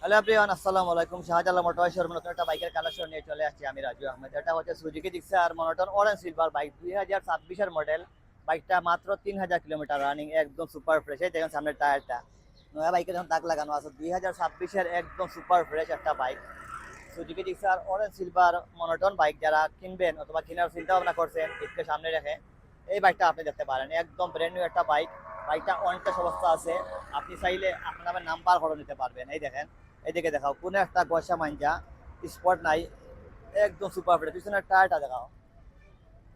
Hello everyone, আসসালামু আলাইকুম। Shahjalal motors শোরুমে নতুন একটা বাইকের কালেকশন নিয়ে চলে আসছি আমি রাজু আহমেদ। এটা হচ্ছে Suzuki Gixxer monotone orange silver bike, 2026-এর মডেল। বাইকটা মাত্র 3000 কিলোমিটার রানিং, একদম সুপার ফ্রেশ। এই দেখেন সামনের টায়ারটা নয়া বাইকের যখন দাগ লাগানো আছে। 2026-এর একদম সুপার ফ্রেশ একটা bike, Suzuki Gixxer orange silver monotone bike. যারা কিনবেন অথবা কেনার চিন্তা ভাবনা করছেন, ঈদকে সামনে রেখে এই বাইকটা আপনি দেখতে পারেন। একদম ব্র্যান্ড নিউ একটা বাইক। বাইকটা অনেকটা অবস্থা আছে। আপনি চাইলে আপনার নামে নাম্বার করে নিতে পারবেন। এই দেখেন, এইদিকে দেখাও, কোনো একটা গসা মাঞ্জা স্পট নাই, একদম সুপার ফ্রেশ। পিছনের টায়ারটা দেখাও,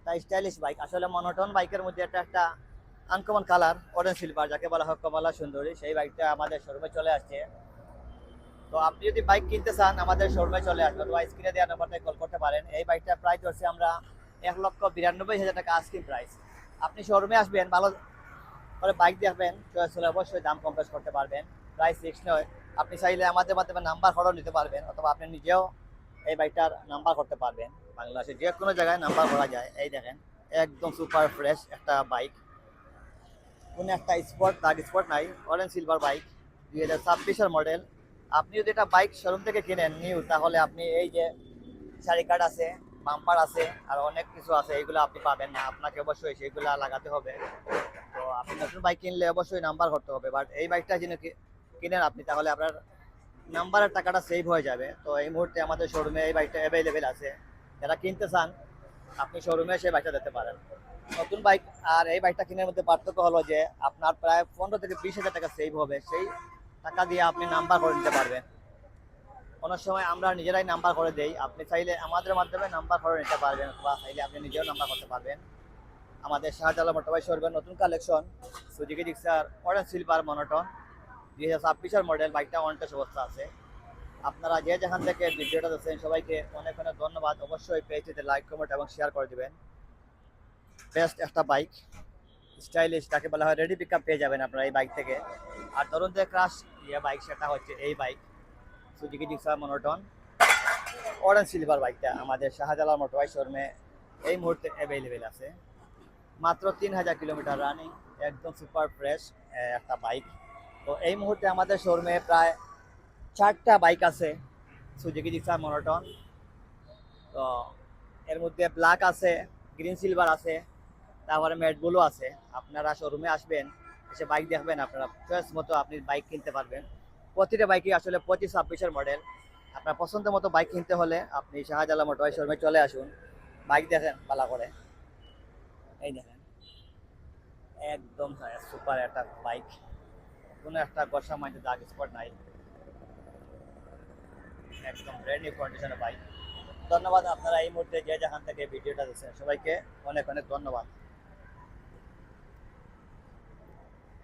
তাই স্টাইলিশ বাইক। আসলে মনোটন বাইকের মধ্যে একটা একটা আনকমন কালার অরেঞ্জ সিলভার, যাকে বলা হয় কমলা সুন্দরী, সেই বাইকটা আমাদের শোরুমে চলে আসছে। তো আপনি যদি বাইক কিনতে চান আমাদের শোরুমে চলে আসবেন, অথবা স্ক্রিনে দেওয়া নাম্বারটায় কল করতে পারেন। এই বাইকটার প্রাইস হচ্ছে আমরা 1,92,000 টাকা আস্কিং প্রাইস। আপনি শোরুমে আসবেন, ভালো করে বাইক দেখবেন, চয়েস হলে অবশ্যই দাম কম বেশ করতে পারবেন। প্রাইস ফিক্স নয়। আপনি চাইলে আমাদের মাধ্যমে নাম্বার খরচ নিতে পারবেন, অথবা আপনি নিজেও এই বাইকটার নাম্বার করতে পারবেন। বাংলাদেশের যে কোনো জায়গায় নাম্বার করা যায়। এই দেখেন, একদম সুপার ফ্রেশ একটা বাইক, কোনো একটা স্পট দাগ স্পট নাই, অরেঞ্জ সিলভার বাইক, 2026-এর মডেল। আপনি যদি এটা বাইক শোরুম থেকে কিনেন নিউ, তাহলে আপনি এই যে চারি কার্ড আছে, বাম্পার আছে, আর অনেক কিছু আছে, এইগুলো আপনি পাবেন না। আপনাকে অবশ্যই সেইগুলো লাগাতে হবে। তো আপনি নতুন বাইক কিনলে অবশ্যই নাম্বার করতে হবে। বাট এই বাইকটা যিনি কিনেন আপনি, তাহলে আপনার নাম্বারের টাকাটা সেভ হয়ে যাবে। তো এই মুহূর্তে আমাদের শোরুমে এই বাইকটা অ্যাভেলেবেল আছে। যারা কিনতে চান আপনি শোরুমে সেই বাইকটা দেখতে পারেন। নতুন বাইক আর এই বাইকটা কেনার মধ্যে পার্থক্য হলো যে আপনার প্রায় 15 থেকে 20 হাজার টাকা সেভ হবে। সেই টাকা দিয়ে আপনি নাম্বার করে নিতে পারবেন। অনেক সময় আমরা নিজেরাই নাম্বার করে দেই, আপনি চাইলে আমাদের মাধ্যমে নাম্বার করে নিতে পারবেন, বা চাইলে আপনি নিজেও নাম্বার করতে পারবেন। আমাদের শাহজালাল মোটরবাই শোরুমের নতুন collection Suzuki Gixxer orange silver monotone, 2026-এর মডেল। বাইকটা অনেকটা অবস্থা আছে। আপনারা যে যেখান থেকে ভিডিওটা দেখছেন সবাইকে অনেক অনেক ধন্যবাদ। অবশ্যই পেজটিতে লাইক, কমেন্ট এবং শেয়ার করে দিবেন। বেস্ট একটা বাইক, স্টাইলিশ, তাকে বলা হয় রেডি পিক আপ, পেয়ে যাবেন আপনারা এই বাইক থেকে। আর ধরুন যে ক্রাশ বাইক, সেটা হচ্ছে এই bike, Suzuki Gixxer monotone orange silver বাইকটা আমাদের শাহজালাল মোটরবাই শোরুমে এই মুহূর্তে অ্যাভেলেবেল আছে। মাত্র 3000 কিলোমিটার রানিং, একদম সুপার ফ্রেশ একটা বাইক। তো এই মুহূর্তে আমাদের শোরুমে প্রায় 4টা বাইক আছে সুজুকি জিক্সার মনোটন। তো এর মধ্যে ব্ল্যাক আছে, গ্রিন সিলভার আছে, তারপরে ম্যাট ব্লু আছে। আপনারা শোরুমে আসবেন, এসে বাইক দেখবেন, আপনারা চয়েস মতো আপনি বাইক কিনতে পারবেন। প্রতিটা বাইকই আসলে 25-26-এর মডেল। আপনার পছন্দ মতো বাইক কিনতে হলে আপনি শাহজালাল মোটরবাই শোরুমে চলে আসুন, বাইক দেখেন ভালো করে। এই দেখেন, একদম সুপার একটা বাইক, কোনো একটা গসা মাইতে দাগ স্পট নাই, একদম ব্র্যান্ড নিউ কন্ডিশনের বাইক। ধন্যবাদ। আপনারা এই মুহূর্তে যে যেখান থেকে ভিডিওটা দেখছেন সবাইকে অনেক অনেক ধন্যবাদ।